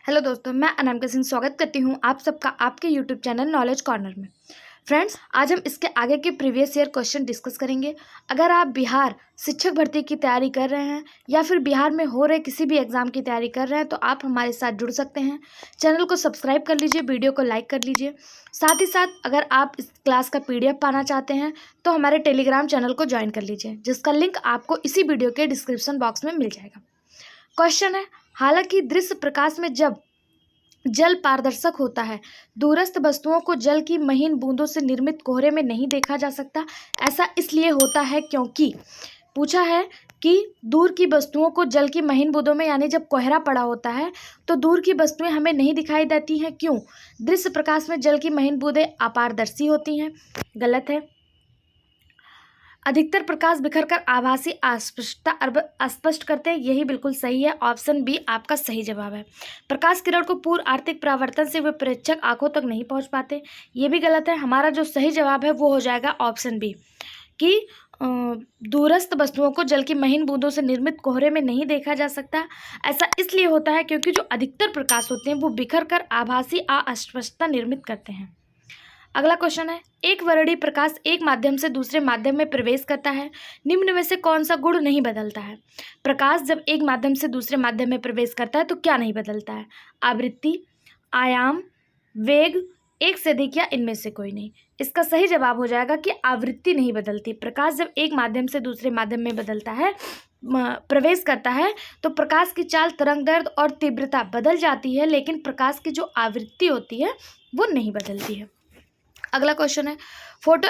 Hello दोस्तों, मैं अनामिका सिंह स्वागत करती हूँ आप सबका आपके यूट्यूब चैनल नॉलेज कॉर्नर में। फ्रेंड्स, आज हम इसके आगे के प्रीवियस ईयर क्वेश्चन डिस्कस करेंगे। अगर आप बिहार शिक्षक भर्ती की तैयारी कर रहे हैं या फिर बिहार में हो रहे किसी भी एग्जाम की तैयारी कर रहे हैं तो आप हमारे साथ जुड़ सकते हैं। चैनल को सब्सक्राइब कर लीजिए, वीडियो को लाइक कर लीजिए। साथ ही साथ अगर आप इस क्लास का PDF पाना चाहते हैं तो हमारे टेलीग्राम चैनल को ज्वाइन कर लीजिए, जिसका लिंक आपको इसी वीडियो के डिस्क्रिप्शन बॉक्स में मिल जाएगा। क्वेश्चन है, हालांकि दृश्य प्रकाश में जब जल पारदर्शक होता है, दूरस्थ वस्तुओं को जल की महीन बूंदों से निर्मित कोहरे में नहीं देखा जा सकता। ऐसा इसलिए होता है क्योंकि पूछा है कि दूर की वस्तुओं को जल की महीन बूंदों में, यानी जब कोहरा पड़ा होता है तो दूर की वस्तुएं हमें नहीं दिखाई देती हैं। क्यों? दृश्य प्रकाश में जल की महीन बूंदें अपारदर्शी होती हैं। गलत है। अधिकतर प्रकाश बिखरकर आभासी अस्पष्टता अस्पष्ट करते हैं, यही बिल्कुल सही है। ऑप्शन बी आपका सही जवाब है। प्रकाश किरण को पूर्ण आर्थिक परावर्तन से वे प्रेक्षक आंखों तक नहीं पहुंच पाते, ये भी गलत है। हमारा जो सही जवाब है वो हो जाएगा ऑप्शन बी कि दूरस्थ वस्तुओं को जल की महीन बूंदों से निर्मित कोहरे में नहीं देखा जा सकता। ऐसा इसलिए होता है क्योंकि जो अधिकतर प्रकाश होते हैं वो बिखर कर आभासी अस्पष्टता निर्मित करते हैं। अगला क्वेश्चन है, एक वर्णी प्रकाश एक माध्यम से दूसरे माध्यम में प्रवेश करता है, निम्न में से कौन सा गुण नहीं बदलता है? प्रकाश जब एक माध्यम से दूसरे माध्यम में प्रवेश करता है तो क्या नहीं बदलता है? आवृत्ति, आयाम, वेग, एक से अधिक या इनमें से कोई नहीं। इसका सही जवाब हो जाएगा कि आवृत्ति नहीं बदलती। प्रकाश जब एक माध्यम से दूसरे माध्यम में बदलता है, प्रवेश करता है, तो प्रकाश की चाल, तरंग दैर्ध्य और तीव्रता बदल जाती है, लेकिन प्रकाश की जो आवृत्ति होती है वो नहीं बदलती है। अगला क्वेश्चन है, फोटो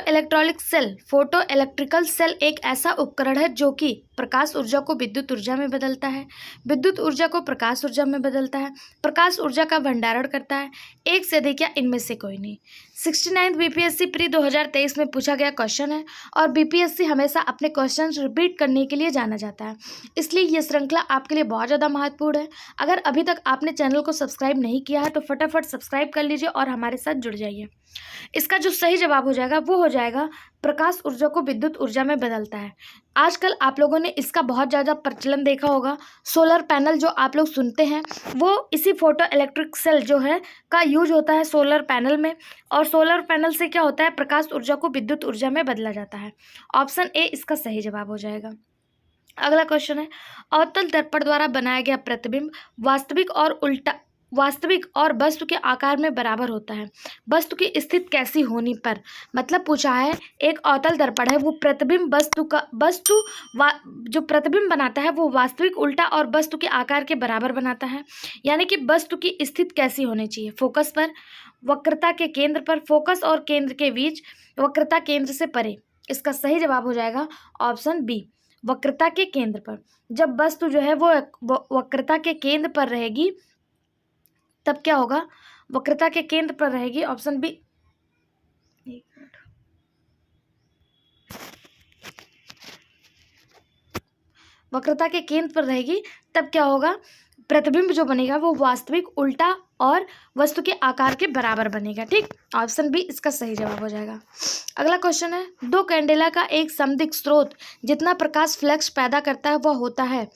इलेक्ट्रिकल सेल एक ऐसा उपकरण है जो कि प्रकाश ऊर्जा को विद्युत ऊर्जा में बदलता है, विद्युत ऊर्जा को प्रकाश ऊर्जा में बदलता है, प्रकाश ऊर्जा का भंडारण करता है, एक से अधिक या इनमें से कोई नहीं। 69th BPSC प्री 2023 में पूछा गया क्वेश्चन है और BPSC हमेशा अपने क्वेश्चन रिपीट करने के लिए जाना जाता है, इसलिए यह श्रृंखला आपके लिए बहुत ज़्यादा महत्वपूर्ण है। अगर अभी तक आपने चैनल को सब्सक्राइब नहीं किया है तो फटाफट सब्सक्राइब कर लीजिए और हमारे साथ जुड़ जाइए। इसका जो सही जवाब हो जाएगा वो हो जाएगा प्रकाश ऊर्जा को विद्युत ऊर्जा में बदलता है। आजकल आप लोगों ने इसका बहुत ज़्यादा प्रचलन देखा होगा। सोलर पैनल जो आप लोग सुनते हैं वो इसी फोटो इलेक्ट्रिक सेल जो है का यूज होता है सोलर पैनल में, और सोलर पैनल से क्या होता है, प्रकाश ऊर्जा को विद्युत ऊर्जा में बदला जाता है। ऑप्शन ए इसका सही जवाब हो जाएगा। अगला क्वेश्चन है, अवतल दर्पण द्वारा बनाया गया प्रतिबिंब वास्तविक और वस्तु के आकार में बराबर होता है, वस्तु की स्थिति कैसी होने पर। मतलब पूछा है, एक अवतल दर्पण है, वो प्रतिबिंब जो प्रतिबिंब बनाता है वो वास्तविक, उल्टा और वस्तु के आकार के बराबर बनाता है। यानी कि वस्तु की स्थिति कैसी होनी चाहिए? फोकस पर, वक्रता के केंद्र पर, फोकस और केंद्र के बीच, वक्रता केंद्र से परे। इसका सही जवाब हो जाएगा ऑप्शन बी, वक्रता के केंद्र पर। जब वस्तु जो है वो वक्रता के केंद्र पर रहेगी तब क्या होगा? वक्रता के केंद्र पर रहेगी। ऑप्शन बी, वक्रता के केंद्र पर रहेगी तब क्या होगा? प्रतिबिंब जो बनेगा वो वास्तविक, उल्टा और वस्तु के आकार के बराबर बनेगा। ठीक, ऑप्शन बी इसका सही जवाब हो जाएगा। अगला क्वेश्चन है, दो कैंडेला का एक समदिग्ध स्रोत जितना प्रकाश फ्लक्स पैदा करता है वह होता है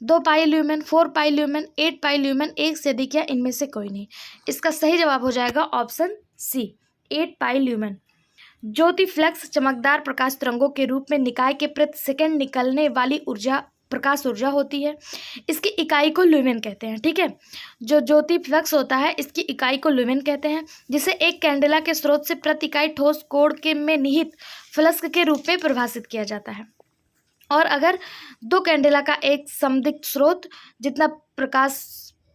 2 पाई ल्यूमेन, 4 पाई ल्यूमेन, 8 पाई ल्यूमेन, एक से अधिक या इनमें से कोई नहीं। इसका सही जवाब हो जाएगा ऑप्शन सी, 8 पाई ल्यूमेन। ज्योति फ्लक्स चमकदार प्रकाश तरंगों के रूप में निकाय के प्रति सेकंड निकलने वाली ऊर्जा प्रकाश ऊर्जा होती है। इसकी इकाई को ल्यूमेन कहते हैं। ठीक है, जो ज्योति फ्लक्स होता है इसकी इकाई को ल्यूमेन कहते हैं, जिसे एक कैंडेला के स्रोत से प्रति इकाई ठोस कोण के में निहित फ्लक्स के रूप में परिभाषित किया जाता है। और अगर दो कैंडेला का एक समदिग्ध स्रोत जितना प्रकाश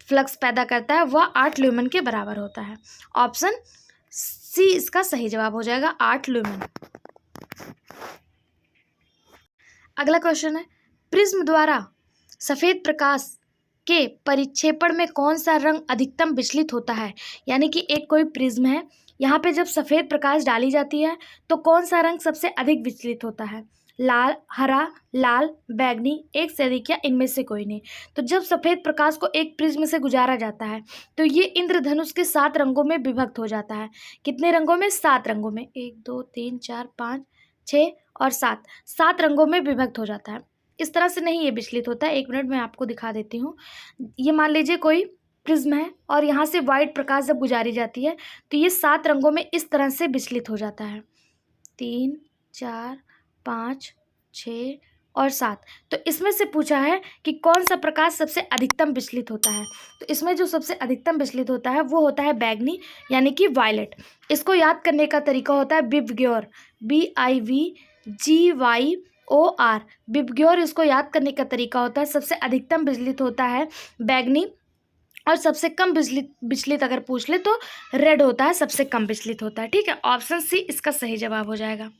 फ्लक्स पैदा करता है वह 8 ल्यूमेन के बराबर होता है। ऑप्शन सी इसका सही जवाब हो जाएगा, 8 ल्यूमेन। अगला क्वेश्चन है, प्रिज्म द्वारा सफेद प्रकाश के परिक्षेपण में कौन सा रंग अधिकतम विचलित होता है? यानी कि एक कोई प्रिज्म है, यहाँ पे जब सफ़ेद प्रकाश डाली जाती है तो कौन सा रंग सबसे अधिक विचलित होता है? लाल, हरा, लाल, बैंगनी, एक से अधिक या इनमें से कोई नहीं। तो जब सफ़ेद प्रकाश को एक प्रिज्म से गुजारा जाता है तो ये इंद्रधनुष के 7 रंगों में विभक्त हो जाता है। कितने रंगों में? 7 रंगों में। 1 2 3 4 5 6 और 7 रंगों में विभक्त हो जाता है। इस तरह से नहीं ये विचलित होता है। 1 मिनट में आपको दिखा देती हूँ। ये मान लीजिए कोई प्रिज्म है और यहाँ से वाइट प्रकाश जब गुजारी जाती है तो ये 7 रंगों में इस तरह से विचलित हो जाता है, 3, 4, 5, 6 और 7। तो इसमें से पूछा है कि कौन सा प्रकाश सबसे अधिकतम विचलित होता है। तो इसमें जो सबसे अधिकतम विचलित होता है वो होता है बैगनी यानी कि वायलेट। इसको याद करने का तरीका होता है बिवग्योर, BIVGYOR, बिवग्योर इसको याद करने का तरीका होता है। सबसे अधिकतम विचलित होता है बैगनी और सबसे कम विचलित अगर पूछ ले तो रेड होता है, सबसे कम विचलित होता है। ठीक है, ऑप्शन सी इसका सही जवाब हो जाएगा।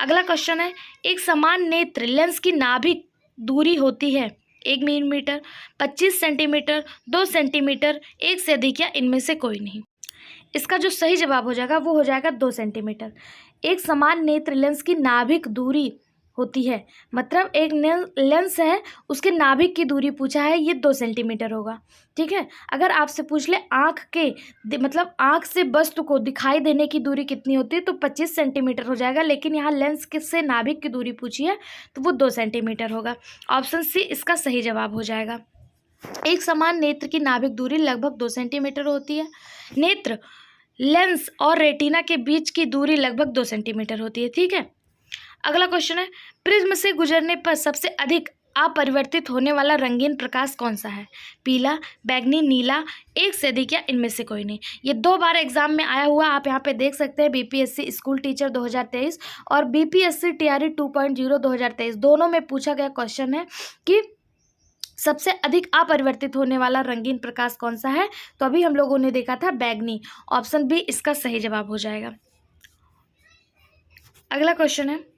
अगला क्वेश्चन है, एक समान नेत्र लेंस की नाभिक दूरी होती है 1 मिलीमीटर, 25 सेंटीमीटर, 2 सेंटीमीटर, 1 से अधिक या इनमें से कोई नहीं। इसका जो सही जवाब हो जाएगा वो हो जाएगा 2 सेंटीमीटर। एक समान नेत्र लेंस की नाभिक दूरी होती है, मतलब एक लेंस है उसके नाभिक की दूरी पूछा है, ये 2 सेंटीमीटर होगा। ठीक है, अगर आपसे पूछ ले आँख के मतलब आँख से वस्तु को दिखाई देने की दूरी कितनी होती है तो 25 सेंटीमीटर हो जाएगा, लेकिन यहाँ लेंस से नाभिक की दूरी पूछी है तो वो 2 सेंटीमीटर होगा। ऑप्शन सी इसका सही जवाब हो जाएगा। एक समान नेत्र की नाभिक दूरी लगभग 2 सेंटीमीटर होती है। नेत्र, लेंस और रेटिना के बीच की दूरी लगभग 2 सेंटीमीटर होती है। ठीक है, अगला क्वेश्चन है, प्रिज्म से गुजरने पर सबसे अधिक अपरिवर्तित होने वाला रंगीन प्रकाश कौन सा है? पीला, बैगनी, नीला, 1 से अधिक या इनमें से कोई नहीं। ये 2 बार एग्जाम में आया हुआ, आप यहाँ पे देख सकते हैं, BPSC स्कूल टीचर 2023 और BPSC TRE 2.0 2023 दोनों में पूछा गया क्वेश्चन है कि सबसे अधिक अपरिवर्तित होने वाला रंगीन प्रकाश कौन सा है। तो अभी हम लोगों ने देखा था बैगनी। ऑप्शन बी इसका सही जवाब हो जाएगा। अगला क्वेश्चन है,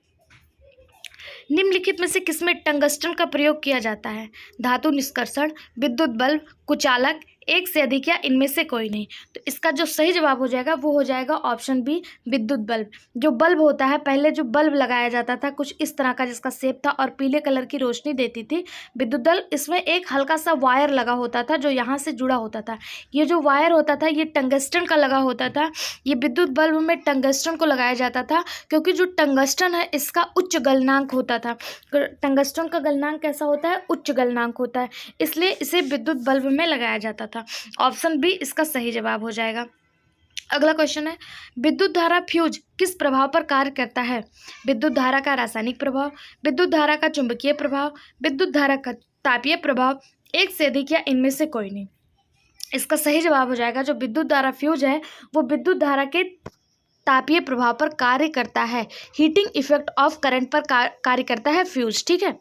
निम्नलिखित में से किसमें टंगस्टन का प्रयोग किया जाता है? धातु निष्कर्षण, विद्युत बल्ब, कुचालक, 1 से अधिक या इनमें से कोई नहीं। तो इसका जो सही जवाब हो जाएगा वो हो जाएगा ऑप्शन बी विद्युत बल्ब। जो बल्ब होता है, पहले जो बल्ब लगाया जाता था कुछ इस तरह का जिसका शेप था और पीले कलर की रोशनी देती थी विद्युत बल्ब, इसमें एक हल्का सा वायर लगा होता था जो यहाँ से जुड़ा होता था। ये जो वायर होता था ये टंगस्टन का लगा होता था। ये विद्युत बल्ब में टंगस्टन को लगाया जाता था क्योंकि जो टंगस्टन है इसका उच्च गलनांक होता था। टंगस्टन का गलनांक कैसा होता है? उच्च गलनांक होता है, इसलिए इसे विद्युत बल्ब में लगाया जाता था। ऑप्शन बी इसका सही जवाब हो जाएगा। अगला क्वेश्चन है, विद्युत धारा फ्यूज किस प्रभाव पर कार्य करता है? विद्युत धारा का रासायनिक प्रभाव, विद्युत धारा का चुंबकीय प्रभाव, विद्युत धारा का तापीय प्रभाव, 1 से अधिक या इनमें से कोई नहीं। इसका सही जवाब हो जाएगा जो विद्युत धारा फ्यूज है वो विद्युत धारा के तापीय प्रभाव पर कार्य करता है। हीटिंग इफेक्ट ऑफ करंट पर कार्य करता है फ्यूज। ठीक है,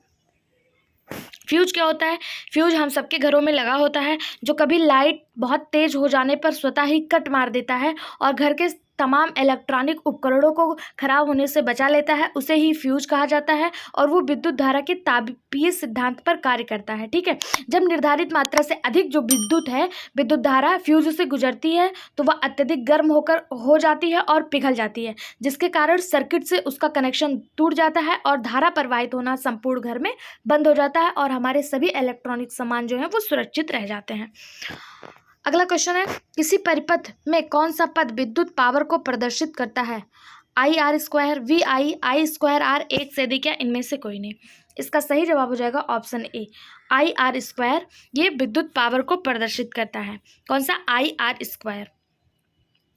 फ्यूज क्या होता है? फ्यूज हम सबके घरों में लगा होता है, जो कभी लाइट बहुत तेज हो जाने पर स्वतः ही कट मार देता है और घर के तमाम इलेक्ट्रॉनिक उपकरणों को खराब होने से बचा लेता है, उसे ही फ्यूज कहा जाता है और वो विद्युत धारा के तापीय सिद्धांत पर कार्य करता है। ठीक है, जब निर्धारित मात्रा से अधिक जो विद्युत धारा फ्यूज से गुजरती है तो वह अत्यधिक गर्म हो जाती है और पिघल जाती है, जिसके कारण सर्किट से उसका कनेक्शन टूट जाता है और धारा प्रवाहित होना संपूर्ण घर में बंद हो जाता है और हमारे सभी इलेक्ट्रॉनिक सामान जो हैं वो सुरक्षित रह जाते हैं। अगला क्वेश्चन है, किसी परिपथ में कौन सा पद विद्युत पावर को प्रदर्शित करता है? IR², VI, I²R, 1 से अधिक या इनमें से कोई नहीं। इसका सही जवाब हो जाएगा ऑप्शन ए IR²। ये विद्युत पावर को प्रदर्शित करता है। कौन सा? IR²,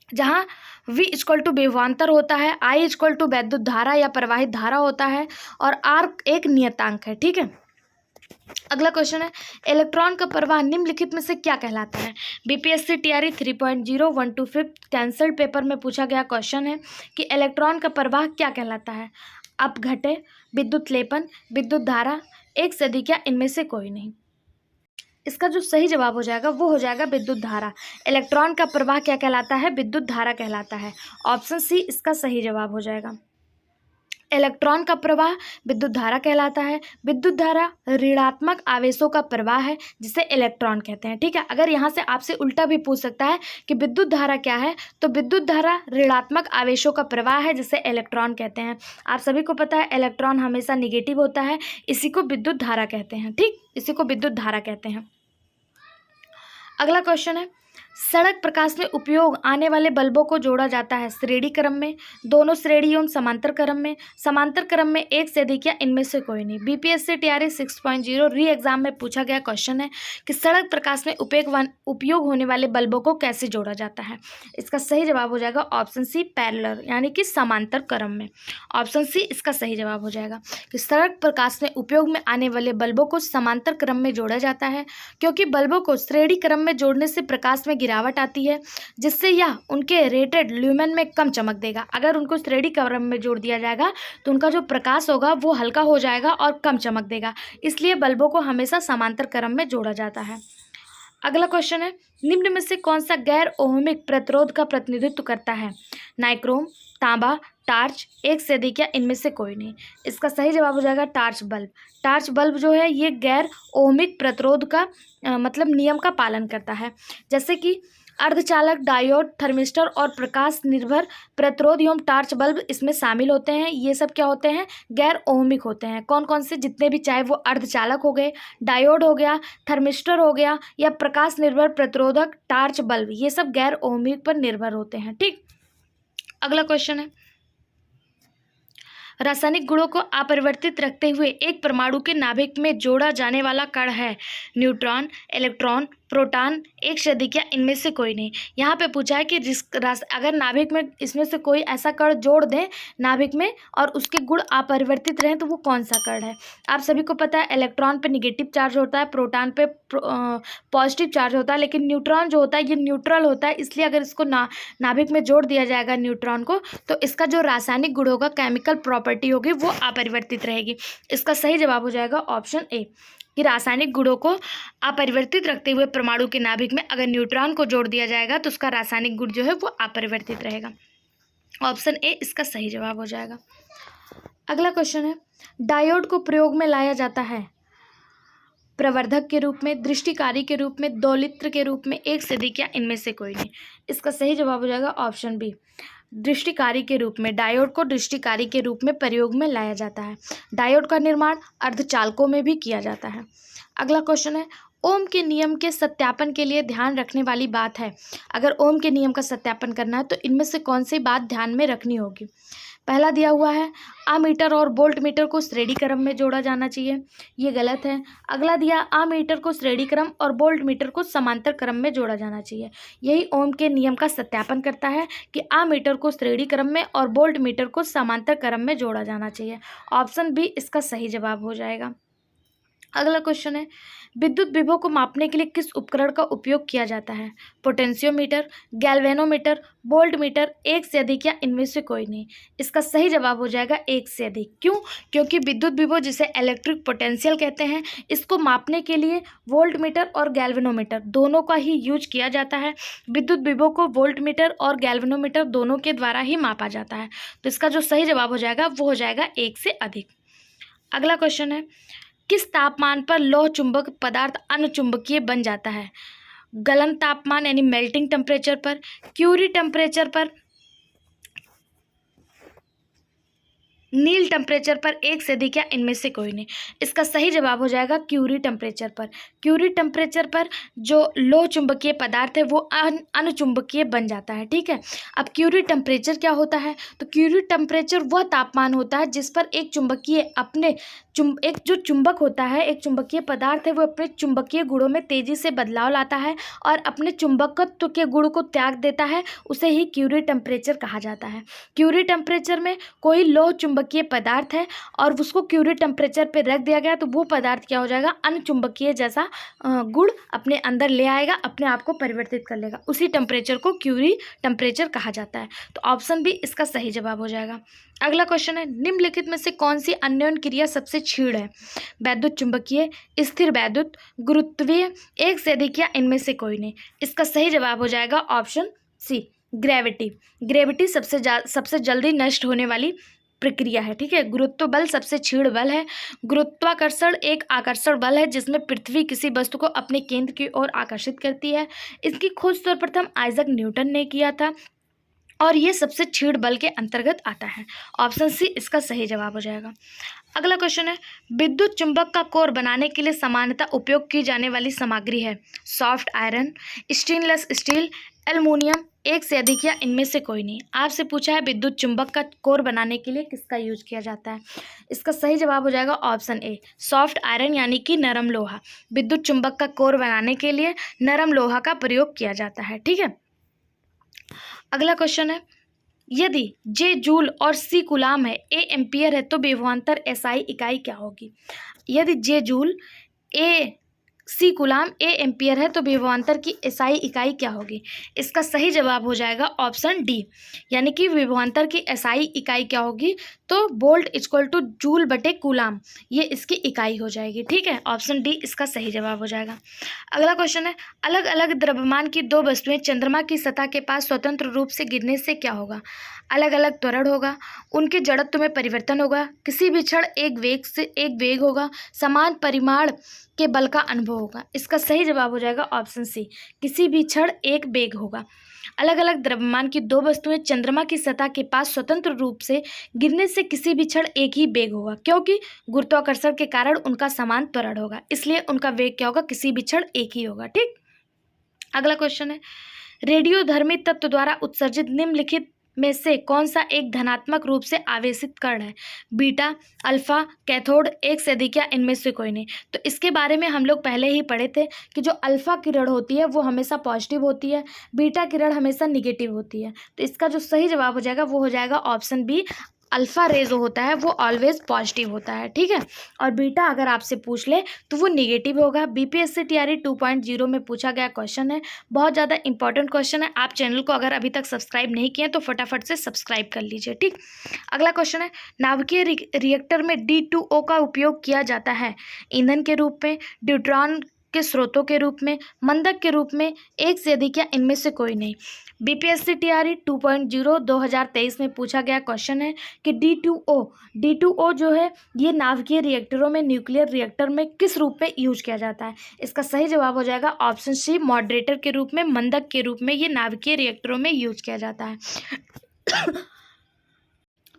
जहाँ V = विभवांतर होता है, I = वैद्युत धारा या प्रवाहित धारा होता है और R एक नियतांक है। ठीक है, अगला क्वेश्चन है, इलेक्ट्रॉन का प्रवाह निम्नलिखित में से क्या कहलाता है? BPSC TRE 3.0 1 to 5 cancelled paper में पूछा गया क्वेश्चन है कि इलेक्ट्रॉन का प्रवाह क्या कहलाता है? अपघट्य, विद्युत लेपन, विद्युत धारा, 1 से अधिक या इनमें से कोई नहीं। इसका जो सही जवाब हो जाएगा वो हो जाएगा विद्युत धारा। इलेक्ट्रॉन का प्रवाह क्या कहलाता है? विद्युत धारा कहलाता है। ऑप्शन सी इसका सही जवाब हो जाएगा। इलेक्ट्रॉन का प्रवाह विद्युत धारा कहलाता है। विद्युत धारा ऋणात्मक आवेशों का प्रवाह है जिसे इलेक्ट्रॉन कहते हैं। ठीक है, अगर यहाँ से आपसे उल्टा भी पूछ सकता है कि विद्युत धारा क्या है, तो विद्युत धारा ऋणात्मक आवेशों का प्रवाह है जिसे इलेक्ट्रॉन कहते हैं। आप सभी को पता है इलेक्ट्रॉन हमेशा निगेटिव होता है, इसी को विद्युत धारा कहते हैं। ठीक, इसी को विद्युत धारा कहते हैं। अगला क्वेश्चन है, सड़क प्रकाश में उपयोग आने वाले बल्बों को जोड़ा जाता है श्रेणी क्रम में, दोनों श्रेणी एवं समांतर क्रम में, समांतर क्रम में एक से अधिक या इनमें से कोई नहीं। बीपीएससी टीआरई 6.0 री एग्जाम में पूछा गया क्वेश्चन है कि सड़क प्रकाश में उपयोग होने वाले बल्बों को कैसे जोड़ा जाता है। इसका सही जवाब हो जाएगा ऑप्शन सी पैरेलल, यानी कि समांतर क्रम में। ऑप्शन सी इसका सही जवाब हो जाएगा कि सड़क प्रकाश में उपयोग में आने वाले बल्बों को समांतर क्रम में जोड़ा जाता है, क्योंकि बल्बों को श्रेणी क्रम में जोड़ने से प्रकाश में गिरावट आती है, जिससे यह उनके रेटेड ल्यूमेन में कम चमक देगा। अगर उनको श्रेणी क्रम में जोड़ दिया जाएगा तो उनका जो प्रकाश होगा वो हल्का हो जाएगा और कम चमक देगा, इसलिए बल्बों को हमेशा समांतर क्रम में जोड़ा जाता है। अगला क्वेश्चन है, निम्न में से कौन सा गैर ओहमिक प्रतिरोध का प्रतिनिधित्व करता है? नाइक्रोम, तांबा, टार्च, एक से अधिक या इनमें से कोई नहीं। इसका सही जवाब हो जाएगा टार्च बल्ब। टार्च बल्ब जो है ये गैर ओहमिक प्रतिरोध का मतलब नियम का पालन करता है, जैसे कि अर्धचालक, डायोड, थर्मिस्टर और प्रकाश निर्भर प्रतिरोध एवं टार्च बल्ब इसमें शामिल होते हैं। ये सब क्या होते हैं? गैर ओहमिक होते हैं। कौन कौन से? जितने भी, चाहे वो अर्धचालक हो गए, डायोड हो गया, थर्मिस्टर हो गया या प्रकाश निर्भर प्रतिरोधक टार्च बल्ब, ये सब गैर ओहमिक पर निर्भर होते हैं। ठीक, अगला क्वेश्चन है, रासायनिक गुणों को अपरिवर्तित रखते हुए एक परमाणु के नाभिक में जोड़ा जाने वाला कण है? न्यूट्रॉन, इलेक्ट्रॉन, प्रोटॉन, एक से अधिक या इनमें से कोई नहीं। यहाँ पे पूछा है कि अगर नाभिक में इसमें से कोई ऐसा कण जोड़ दें नाभिक में और उसके गुण अपरिवर्तित रहें तो वो कौन सा कण है? आप सभी को पता है इलेक्ट्रॉन पे निगेटिव चार्ज होता है, प्रोटॉन पे पॉजिटिव चार्ज होता है, लेकिन न्यूट्रॉन जो होता है ये न्यूट्रल होता है, इसलिए अगर इसको नाभिक में जोड़ दिया जाएगा न्यूट्रॉन को तो इसका जो रासायनिक गुण होगा, केमिकल प्रॉपर्टी होगी, वो अपरिवर्तित रहेगी। इसका सही जवाब हो जाएगा ऑप्शन ए कि रासायनिक गुणों को अपरिवर्तित रखते हुए परमाणु के नाभिक में अगर न्यूट्रॉन को जोड़ दिया जाएगा तो उसका रासायनिक गुण जो है वो अपरिवर्तित रहेगा। ऑप्शन ए इसका सही जवाब हो जाएगा। अगला क्वेश्चन है, डायोड को प्रयोग में लाया जाता है प्रवर्धक के रूप में, दृष्टिकारी के रूप में, दोलित्र के रूप में, एक से अधिक या इनमें से कोई नहीं। इसका सही जवाब हो जाएगा ऑप्शन बी, दृष्टिकारी के रूप में। डायोड को दृष्टिकारी के रूप में प्रयोग में लाया जाता है। डायोड का निर्माण अर्धचालकों में भी किया जाता है। अगला क्वेश्चन है, ओम के नियम के सत्यापन के लिए ध्यान रखने वाली बात है। अगर ओम के नियम का सत्यापन करना है तो इनमें से कौन सी बात ध्यान में रखनी होगी? पहला दिया हुआ है, अमीटर और वोल्ट मीटर को श्रेणी क्रम में जोड़ा जाना चाहिए, ये गलत है। अगला दिया, अमीटर को श्रेणी क्रम और वोल्ट मीटर को समांतर क्रम में जोड़ा जाना चाहिए। यही ओम के नियम का सत्यापन करता है कि अमीटर को श्रेणी क्रम में और वोल्ट मीटर को समांतर क्रम में जोड़ा जाना चाहिए। ऑप्शन बी इसका सही जवाब हो जाएगा। अगला क्वेश्चन है, विद्युत विभव को मापने के लिए किस उपकरण का उपयोग किया जाता है? पोटेंशियोमीटर, गैल्वेनोमीटर, वोल्ट मीटर, एक से अधिक या इनमें से कोई नहीं। इसका सही जवाब हो जाएगा एक से अधिक। क्यों? क्योंकि विद्युत विभव जिसे इलेक्ट्रिक पोटेंशियल कहते हैं, इसको मापने के लिए वोल्ट मीटर और गैल्वेनोमीटर दोनों का ही यूज किया जाता है। विद्युत विभव को वोल्ट मीटर और गैल्वेनोमीटर दोनों के द्वारा ही मापा जाता है, तो इसका जो सही जवाब हो जाएगा वो हो जाएगा एक से अधिक। अगला क्वेश्चन है, किस तापमान पर लौह चुंबक पदार्थ अनुचुंबकीय बन जाता है? गलन तापमान यानी मेल्टिंग टेम्परेचर पर, क्यूरी टेम्परेचर पर, नील टेम्परेचर पर, एक से अधिक या इनमें से कोई नहीं। इसका सही जवाब हो जाएगा क्यूरी टेम्परेचर पर। क्यूरी टेम्परेचर पर जो लोह चुंबकीय पदार्थ है वो अनुचुंबकीय बन जाता है। ठीक है, अब क्यूरी टेम्परेचर क्या होता है? तो क्यूरी टेम्परेचर वह तापमान होता है जिस पर एक चुंबकीय एक जो चुंबक होता है, एक चुंबकीय पदार्थ है, वो अपने चुंबकीय गुणों में तेजी से बदलाव लाता है और अपने चुंबकत्व के गुण को त्याग देता है, उसे ही क्यूरी टेम्परेचर कहा जाता है। क्यूरी टेम्परेचर में कोई लौह चुंबकीय पदार्थ है और उसको क्यूरी टेम्परेचर पे रख दिया गया तो वो पदार्थ क्या हो जाएगा? अनुचुंबकीय जैसा गुण अपने अंदर ले आएगा, अपने आप को परिवर्तित कर लेगा। उसी टेम्परेचर को क्यूरी टेम्परेचर कहा जाता है। तो ऑप्शन बी इसका सही जवाब हो जाएगा। अगला क्वेश्चन है, निम्नलिखित में से कौन सी अन्योन्य क्रिया सबसे क्षीण है? वैद्युत चुंबकीय, स्थिर वैद्युत, गुरुत्वीय, एक से अधिक या इनमें से कोई नहीं। इसका सही जवाब हो जाएगा ऑप्शन सी, ग्रेविटी। ग्रेविटी सबसे जल्दी नष्ट होने वाली प्रक्रिया है। ठीक है, गुरुत्व बल सबसे क्षीण बल है। गुरुत्वाकर्षण एक आकर्षण बल है जिसमें पृथ्वी किसी वस्तु को अपने केंद्र की ओर आकर्षित करती है। इसकी खोज सर्वप्रथम आइजैक न्यूटन ने किया था और ये सबसे क्षीण बल के अंतर्गत आता है। ऑप्शन सी इसका सही जवाब हो जाएगा। अगला क्वेश्चन है, विद्युत चुंबक का कोर बनाने के लिए सामान्यतः उपयोग की जाने वाली सामग्री है soft iron, stainless steel, aluminium, एक से अधिक या इनमें से कोई नहीं। आपसे पूछा है विद्युत चुंबक का कोर बनाने के लिए किसका यूज किया जाता है। इसका सही जवाब हो जाएगा ऑप्शन ए सॉफ्ट आयरन यानी कि नरम लोहा। विद्युत चुंबक का कोर बनाने के लिए नरम लोहा का प्रयोग किया जाता है। ठीक है। अगला क्वेश्चन है, यदि जे जूल और सी कूलाम है, ए एम्पियर है, तो विभवांतर एसआई इकाई क्या होगी। यदि जे जूल, ए सी कूलाम, ए एम्पियर है, तो विभवांतर की एसआई इकाई क्या होगी। इसका सही जवाब हो जाएगा ऑप्शन डी, यानी कि विभवांतर की एसआई इकाई क्या होगी, तो वोल्ट इक्वल टू जूल बटे कूलाम, ये इसकी इकाई हो जाएगी। ठीक है, ऑप्शन डी इसका सही जवाब हो जाएगा। अगला क्वेश्चन है, अलग अलग द्रव्यमान की दो वस्तुएं चंद्रमा की सतह के पास स्वतंत्र रूप से गिरने से क्या होगा। अलग अलग त्वरण होगा, उनके जड़त्व में परिवर्तन होगा, किसी भी क्षण एक वेग होगा, समान परिमाण के बल का अनुभव होगा। इसका सही जवाब हो जाएगा ऑप्शन सी, किसी भी क्षण एक वेग होगा। अलग अलग द्रव्यमान की दो वस्तुएं चंद्रमा की सतह के पास स्वतंत्र रूप से गिरने से किसी भी क्षण एक ही वेग होगा, क्योंकि गुरुत्वाकर्षण के कारण उनका समान त्वरण होगा, इसलिए उनका वेग क्या होगा, किसी भी क्षण एक ही होगा। ठीक। अगला क्वेश्चन है, रेडियोधर्मी तत्व द्वारा उत्सर्जित निम्नलिखित में से कौन सा एक धनात्मक रूप से आवेशित कण है। बीटा, अल्फा, कैथोड, एक से अधिक या इनमें से कोई नहीं। तो इसके बारे में हम लोग पहले ही पढ़े थे कि जो अल्फा किरण होती है वो हमेशा पॉजिटिव होती है, बीटा किरण हमेशा निगेटिव होती है। तो इसका जो सही जवाब हो जाएगा वो हो जाएगा ऑप्शन बी, अल्फा रे जो होता है वो ऑलवेज पॉजिटिव होता है। ठीक है, और बीटा अगर आपसे पूछ ले तो वो निगेटिव होगा। बीपीएससी टीआरई 2.0 में पूछा गया क्वेश्चन है, बहुत ज़्यादा इंपॉर्टेंट क्वेश्चन है। आप चैनल को अगर अभी तक सब्सक्राइब नहीं किए तो फटाफट से सब्सक्राइब कर लीजिए। ठीक। अगला क्वेश्चन है, नाभिकीय रिएक्टर में D2O का उपयोग किया जाता है ईंधन के रूप में, न्यूट्रॉन के स्रोतों के रूप में, मंदक के रूप में, एक से अधिक या इनमें से कोई नहीं। बीपीएससी टीआरई 2.0 2023 में पूछा गया क्वेश्चन है कि D2O जो है ये नाभिकीय रिएक्टरों में, न्यूक्लियर रिएक्टर में किस रूप में यूज किया जाता है। इसका सही जवाब हो जाएगा ऑप्शन सी, मॉडरेटर के रूप में, मंदक के रूप में ये नाभिकीय रिएक्टरों में यूज किया जाता है।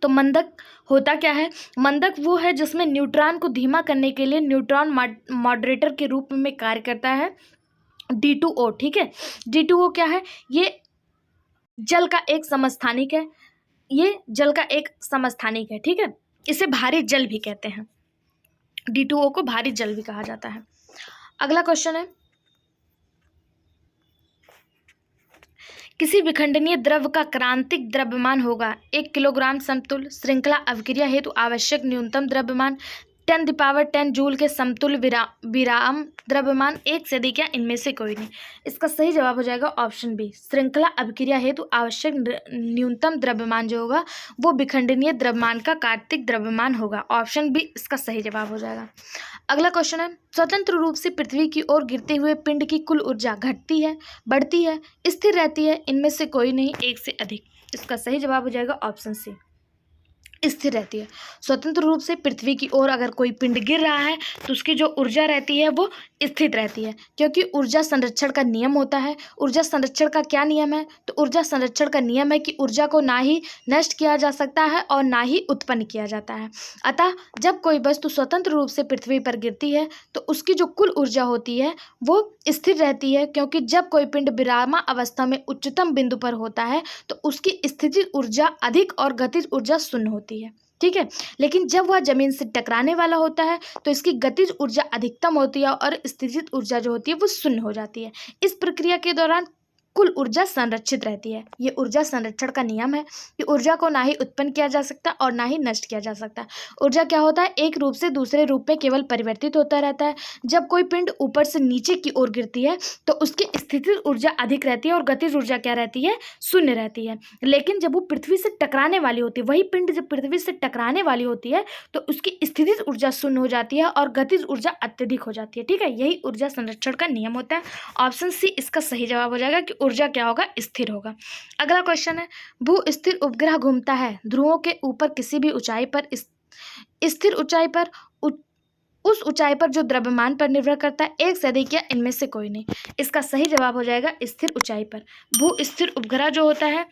तो मंदक होता क्या है, मंदक वो है जिसमें न्यूट्रॉन को धीमा करने के लिए न्यूट्रॉन मॉडरेटर के रूप में कार्य करता है D2O। ठीक है, D2O क्या है, ये जल का एक समस्थानिक है, ये जल का एक समस्थानिक है। ठीक है, इसे भारी जल भी कहते हैं, D2O को भारी जल भी कहा जाता है। अगला क्वेश्चन है, किसी विखंडनीय द्रव्य का क्रांतिक द्रव्यमान होगा 1 किलोग्राम समतुल्य श्रृंखला अभिक्रिया हेतु आवश्यक न्यूनतम द्रव्यमान 10⁻10 जूल के समतुल्य विराम द्रव्यमान, एक से अधिक या इनमें से कोई नहीं। इसका सही जवाब हो जाएगा ऑप्शन बी, श्रृंखला अभिक्रिया हेतु आवश्यक न्यूनतम द्रव्यमान जो होगा वो विखंडनीय द्रव्यमान का कार्तिक द्रव्यमान होगा। ऑप्शन बी इसका सही जवाब हो जाएगा। अगला क्वेश्चन है, स्वतंत्र रूप से पृथ्वी की ओर गिरते हुए पिंड की कुल ऊर्जा घटती है, बढ़ती है, स्थिर रहती है, इनमें से कोई नहीं, एक से अधिक। इसका सही जवाब हो जाएगा ऑप्शन सी, स्थिर रहती है। स्वतंत्र रूप से पृथ्वी की ओर अगर कोई पिंड गिर रहा है तो उसकी जो ऊर्जा रहती है वो स्थित रहती है, क्योंकि ऊर्जा संरक्षण का नियम होता है। ऊर्जा संरक्षण का क्या नियम है, तो ऊर्जा संरक्षण का नियम है कि ऊर्जा को ना ही नष्ट किया जा सकता है और ना ही उत्पन्न किया जाता है। अतः जब कोई वस्तु स्वतंत्र रूप से पृथ्वी पर गिरती है तो उसकी जो कुल ऊर्जा होती है वो स्थिर रहती है, क्योंकि जब कोई पिंड विरामा अवस्था में उच्चतम बिंदु पर होता है तो उसकी स्थितिज ऊर्जा अधिक और गतिज ऊर्जा शून्य होती है। ठीक है, लेकिन जब वह जमीन से टकराने वाला होता है तो इसकी गतिज ऊर्जा अधिकतम होती है और स्थितिज ऊर्जा जो होती है वो शून्य हो जाती है। इस प्रक्रिया के दौरान कुल ऊर्जा संरक्षित रहती है। ये ऊर्जा संरक्षण का नियम है कि ऊर्जा को ना ही उत्पन्न किया जा सकता और ना ही नष्ट किया जा सकता। ऊर्जा क्या होता है, एक रूप से दूसरे रूप में केवल परिवर्तित होता रहता है। जब कोई पिंड ऊपर से नीचे की ओर गिरती है तो उसकी स्थितिज ऊर्जा अधिक रहती है और गतिज ऊर्जा क्या रहती है, शून्य रहती है। लेकिन जब वो पृथ्वी से टकराने वाली होती है, वही पिंड जब पृथ्वी से टकराने वाली होती है तो उसकी स्थितिज ऊर्जा शून्य हो जाती है और गतिज ऊर्जा अत्यधिक हो जाती है। ठीक है, यही ऊर्जा संरक्षण का नियम होता है। ऑप्शन सी इसका सही जवाब हो जाएगा कि ऊर्जा क्या होगा, स्थिर होगा। अगला क्वेश्चन है, भू स्थिर उपग्रह घूमता है ध्रुवों के ऊपर किसी भी ऊंचाई पर, स्थिर ऊंचाई पर, उस ऊंचाई पर जो द्रव्यमान पर निर्भर करता है, एक से अधिक या इनमें से कोई नहीं। इसका सही जवाब हो जाएगा स्थिर ऊंचाई पर। भू स्थिर उपग्रह जो होता है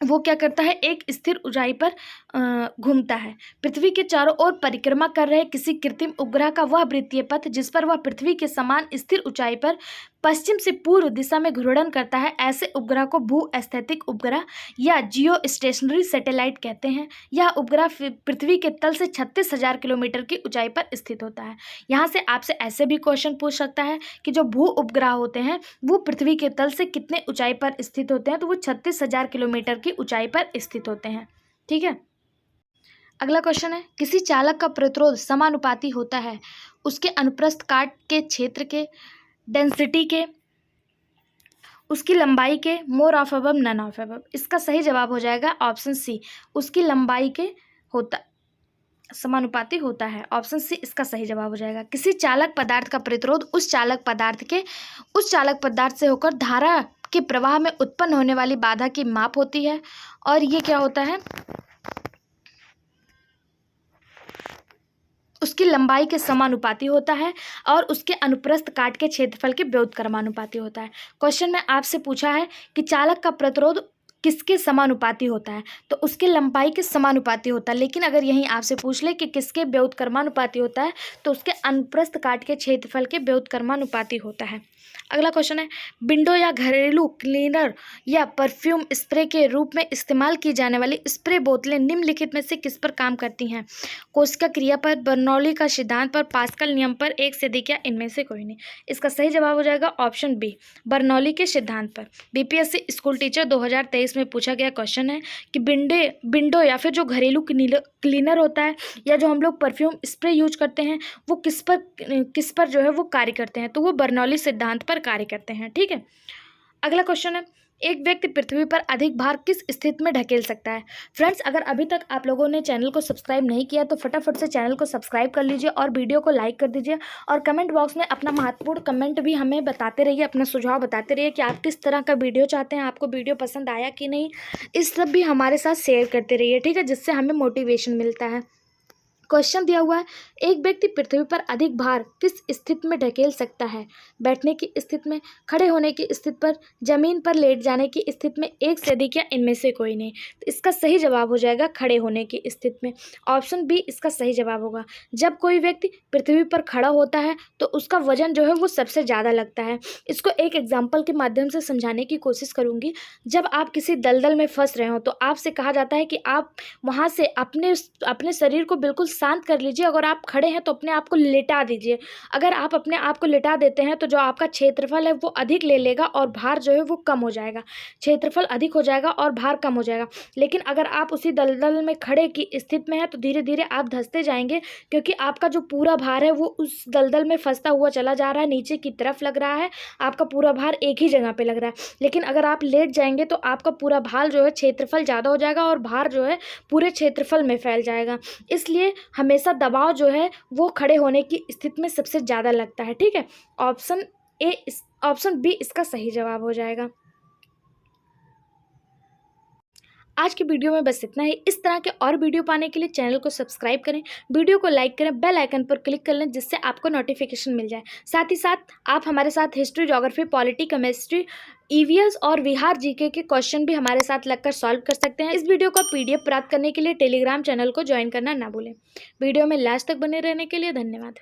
वो क्या करता है, एक स्थिर ऊंचाई पर घूमता है। पृथ्वी के चारों ओर परिक्रमा कर रहे किसी कृत्रिम उपग्रह का वह वृत्तीय पथ जिस पर वह पृथ्वी के समान स्थिर ऊंचाई पर पश्चिम से पूर्व दिशा में घूर्णन करता है, ऐसे उपग्रह को भू-स्थैतिक उपग्रह या जियो स्टेशनरी सैटेलाइट कहते हैं। यह उपग्रह पृथ्वी के तल से 36,000 किलोमीटर की ऊंचाई पर स्थित होता है। यहाँ से आपसे ऐसे भी क्वेश्चन पूछ सकता है कि जो भू उपग्रह होते हैं वो पृथ्वी के तल से कितने ऊंचाई पर स्थित होते हैं, तो वो 36,000 किलोमीटर की ऊंचाई पर स्थित होते हैं। ठीक है, अगला क्वेश्चन है, किसी चालक का प्रतिरोध समानुपाती होता है उसके अनुप्रस्थ काट के क्षेत्र के, डेंसिटी के, उसकी लंबाई के, more of above none of above. इसका सही जवाब हो जाएगा ऑप्शन सी, उसकी लंबाई के होता समानुपाती होता है। ऑप्शन सी इसका सही जवाब हो जाएगा। किसी चालक पदार्थ का प्रतिरोध उस चालक पदार्थ से होकर धारा के प्रवाह में उत्पन्न होने वाली बाधा की माप होती है, और ये क्या होता है, उसकी लंबाई के समानुपाती होता है और उसके अनुप्रस्थ काट के क्षेत्रफल के व्युत्क्रमानुपाती होता है। क्वेश्चन में आपसे पूछा है कि चालक का प्रतिरोध किसके समानुपाती होता है, तो उसके लंबाई के समानुपाती होता है। लेकिन अगर यहीं आपसे पूछ ले कि किसके व्युत्क्रमानुपाती होता है, तो उसके अनुप्रस्थ काट के क्षेत्रफल के व्युत्क्रमानुपाती होता है। अगला क्वेश्चन है, विंडो या घरेलू क्लीनर या परफ्यूम स्प्रे के रूप में इस्तेमाल की जाने वाली स्प्रे बोतलें निम्नलिखित में से किस पर काम करती हैं? कोशिका क्रिया पर, बर्नौली का सिद्धांत पर, पास्कल नियम पर, एक से अधिक या इनमें से कोई नहीं। इसका सही जवाब हो जाएगा ऑप्शन बी, बर्नौली के सिद्धांत पर। बीपीएससी स्कूल टीचर 2023 में पूछा गया क्वेश्चन है कि विंडो या फिर जो घरेलू क्लीनर होता है या जो हम लोग परफ्यूम स्प्रे यूज करते हैं वो किस पर जो है वो कार्य करते हैं, तो वो बर्नौली सिद्धांत पर कार्य करते हैं। ठीक है, अगला क्वेश्चन है, एक व्यक्ति पृथ्वी पर अधिक भार किस स्थिति में ढकेल सकता है? फ्रेंड्स, अगर अभी तक आप लोगों ने चैनल को सब्सक्राइब नहीं किया तो फटाफट से चैनल को सब्सक्राइब कर लीजिए और वीडियो को लाइक कर दीजिए, और कमेंट बॉक्स में अपना महत्वपूर्ण कमेंट भी हमें बताते रहिए, अपना सुझाव बताते रहिए कि आप किस तरह का वीडियो चाहते हैं, आपको वीडियो पसंद आया कि नहीं, इस सब भी हमारे साथ शेयर करते रहिए। ठीक है, जिससे हमें मोटिवेशन मिलता है। क्वेश्चन दिया हुआ है, एक व्यक्ति पृथ्वी पर अधिक भार किस स्थिति में ढकेल सकता है? बैठने की स्थिति में, खड़े होने की स्थिति पर, जमीन पर लेट जाने की स्थिति में, एक से अधिक या इनमें से कोई नहीं। तो इसका सही जवाब हो जाएगा खड़े होने की स्थिति में। ऑप्शन बी इसका सही जवाब होगा। जब कोई व्यक्ति पृथ्वी पर खड़ा होता है तो उसका वजन जो है वो सबसे ज़्यादा लगता है। इसको एक एग्जाम्पल के माध्यम से समझाने की कोशिश करूँगी। जब आप किसी दलदल में फंस रहे हो तो आपसे कहा जाता है कि आप वहाँ से अपने शरीर को बिल्कुल शांत कर लीजिए। अगर आप खड़े हैं तो अपने आप को लिटा दीजिए। अगर आप अपने आप को लिटा देते हैं तो जो आपका क्षेत्रफल है वो अधिक ले लेगा और भार जो है वो कम हो जाएगा। क्षेत्रफल अधिक हो जाएगा और भार कम हो जाएगा। लेकिन अगर आप उसी दलदल में खड़े की स्थिति में हैं तो धीरे धीरे आप धंसते जाएंगे, क्योंकि आपका जो पूरा भार है वो उस दलदल में फंसता हुआ चला जा रहा है, नीचे की तरफ लग रहा है, आपका पूरा भार एक ही जगह पे लग रहा है। लेकिन अगर आप लेट जाएंगे तो आपका पूरा भार जो है, क्षेत्रफल ज़्यादा हो जाएगा और भार जो है पूरे क्षेत्रफल में फैल जाएगा। इसलिए हमेशा दबाव जो है वो खड़े होने की स्थिति में सबसे ज़्यादा लगता है। ठीक है, ऑप्शन बी इसका सही जवाब हो जाएगा। आज की वीडियो में बस इतना ही। इस तरह के और वीडियो पाने के लिए चैनल को सब्सक्राइब करें, वीडियो को लाइक करें, बेल आइकन पर क्लिक कर लें जिससे आपको नोटिफिकेशन मिल जाए। साथ ही साथ आप हमारे साथ history, geography, polity, chemistry, EVS और बिहार जीके के क्वेश्चन भी हमारे साथ लगकर सॉल्व कर सकते हैं। इस वीडियो का PDF प्राप्त करने के लिए टेलीग्राम चैनल को ज्वाइन करना ना भूलें। वीडियो में लास्ट तक बने रहने के लिए धन्यवाद।